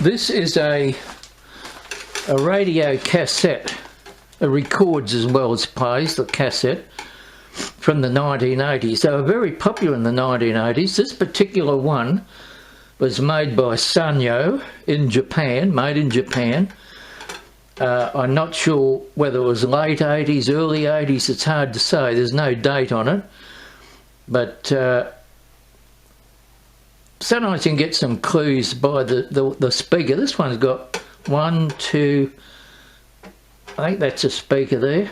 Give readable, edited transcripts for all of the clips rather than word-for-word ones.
This is a radio cassette. It records as well as plays, the cassette, from the 1980s. They were very popular in the 1980s. This particular one was made by Sanyo in Japan, made in Japan. I'm not sure whether it was late 80s, early 80s, it's hard to say. There's no date on it. But sometimes you can get some clues by the speaker. This one's got 1, 2, I think that's a speaker there,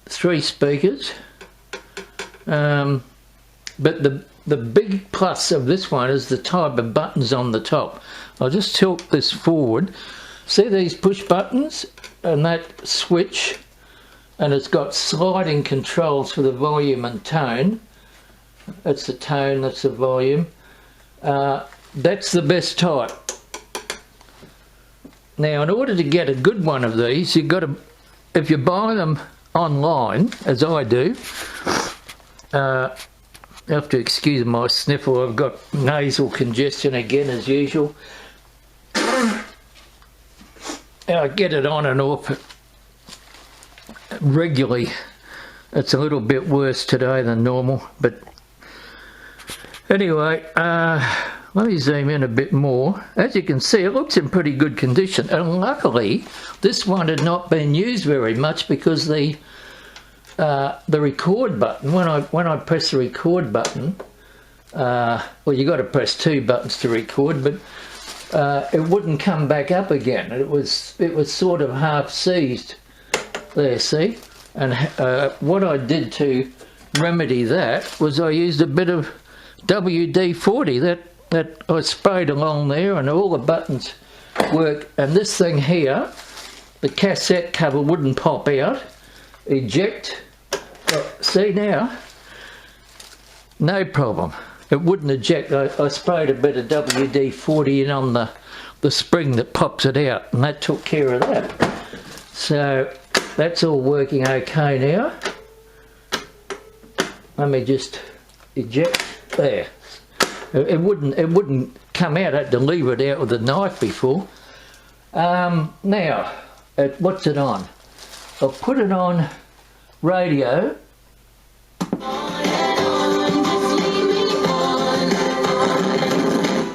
3 speakers. But the big plus of this one is the type of buttons on the top. I'll just tilt this forward. See these push buttons and that switch, and it's got sliding controls for the volume and tone. That's the tone, that's the volume. That's the best type. Now, in order to get a good one of these, you've got to, if you buy them online, as I do, you have to excuse my sniffle, I've got nasal congestion again as usual. I get it on and off regularly. It's a little bit worse today than normal, but anyway, let me zoom in a bit more. As you can see, it looks in pretty good condition, and luckily this one had not been used very much because the record button, when I press the record button, well, you got to press 2 buttons to record, but it wouldn't come back up again. It was sort of half seized there, see? And what I did to remedy that was I used a bit of WD-40 that I sprayed along there, and all the buttons work. And this thing here, the cassette cover wouldn't pop out. Eject. See now? No problem. It wouldn't eject. I sprayed a bit of WD-40 in on the spring that pops it out, and that took care of that. So that's all working okay now. Let me just eject there. It wouldn't come out. I had to leave it out with a knife before. Now, what's it on? I'll put it on radio.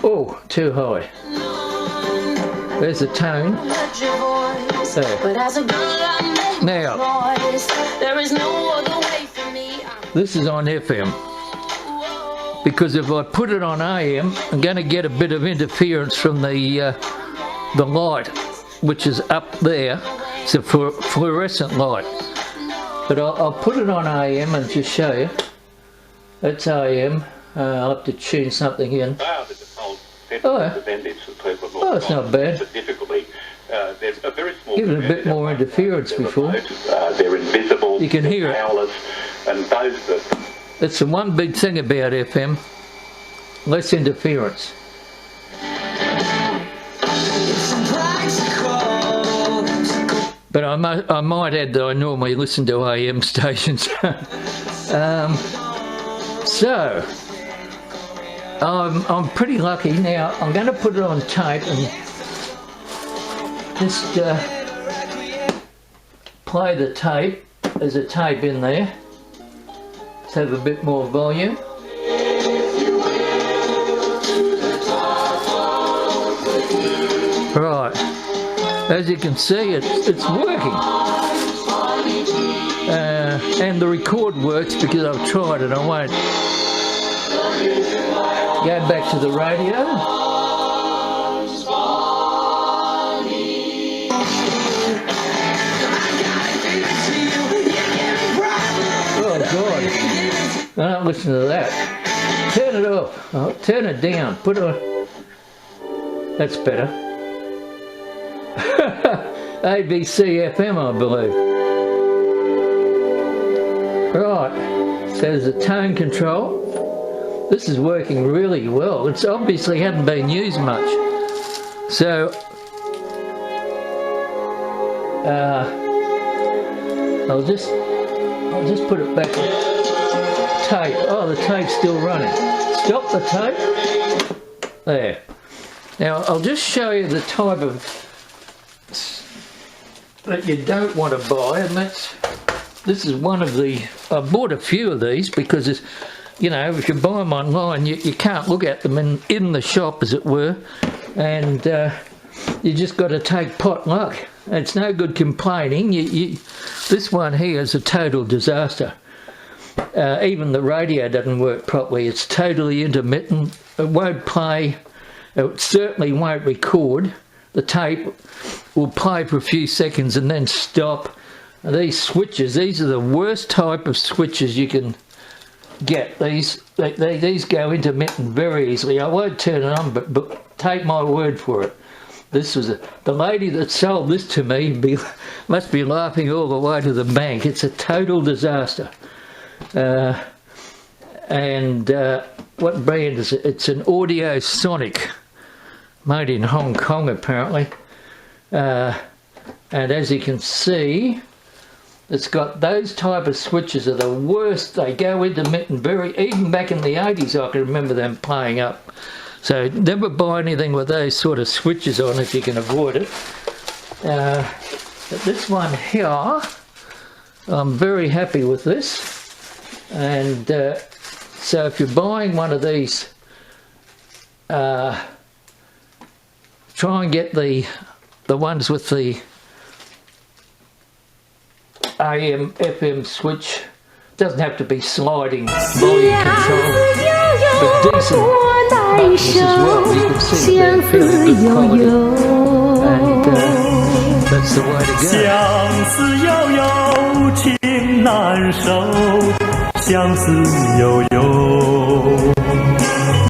Oh, too high. There's the tone. There. Now, this is on FM. Because if I put it on AM, I'm going to get a bit of interference from the light, which is up there. It's a fluorescent light. But I'll put it on AM and just show you. That's AM. I'll have to tune something in. Oh, it's not bad. There's a very small give it a bit more interference before. They're invisible. You can hear it. And those that that's the one big thing about FM, less interference. But I might add that I normally listen to AM stations. So, I'm pretty lucky. Now, I'm going to put it on tape and just play the tape. There's a tape in there. Let's have a bit more volume. Right, as you can see, it's working. And the record works because I've tried it. I won't go back to the radio. I don't listen to that. Turn it off. Oh, turn it down. Put it on. That's better. ABC FM, I believe. Right. So there's a tone control. This is working really well. It's obviously hadn't been used much. So I'll just put it back on. Tape. Oh, the tape's still running. Stop the tape. There. Now I'll just show you the type of that you don't want to buy, and this is one of the. I bought a few of these because it's, you know, if you buy them online, you can't look at them in the shop, as it were, and you just got to take pot luck. It's no good complaining. This one here is a total disaster. Even the radio doesn't work properly. It's totally intermittent. It won't play. It certainly won't record. The tape will play for a few seconds and then stop. And these switches, these are the worst type of switches you can get. These go intermittent very easily. I won't turn it on, but take my word for it. This was the lady that sold this to me must be laughing all the way to the bank. It's a total disaster. What brand is it? It's an Audio Sonic, made in Hong Kong apparently. And as you can see, it's got those type of switches are the worst. They go intermittent even back in the 80s I can remember them playing up. So never buy anything with those sort of switches on if you can avoid it. But this one here, I'm very happy with this. And so if you're buying one of these, try and get the ones with the AM, FM switch. Doesn't have to be sliding volume control, but decent buttons as well. You can see they're fairly good quality, and that's the way to go. 相思悠悠，情难收，相思悠悠。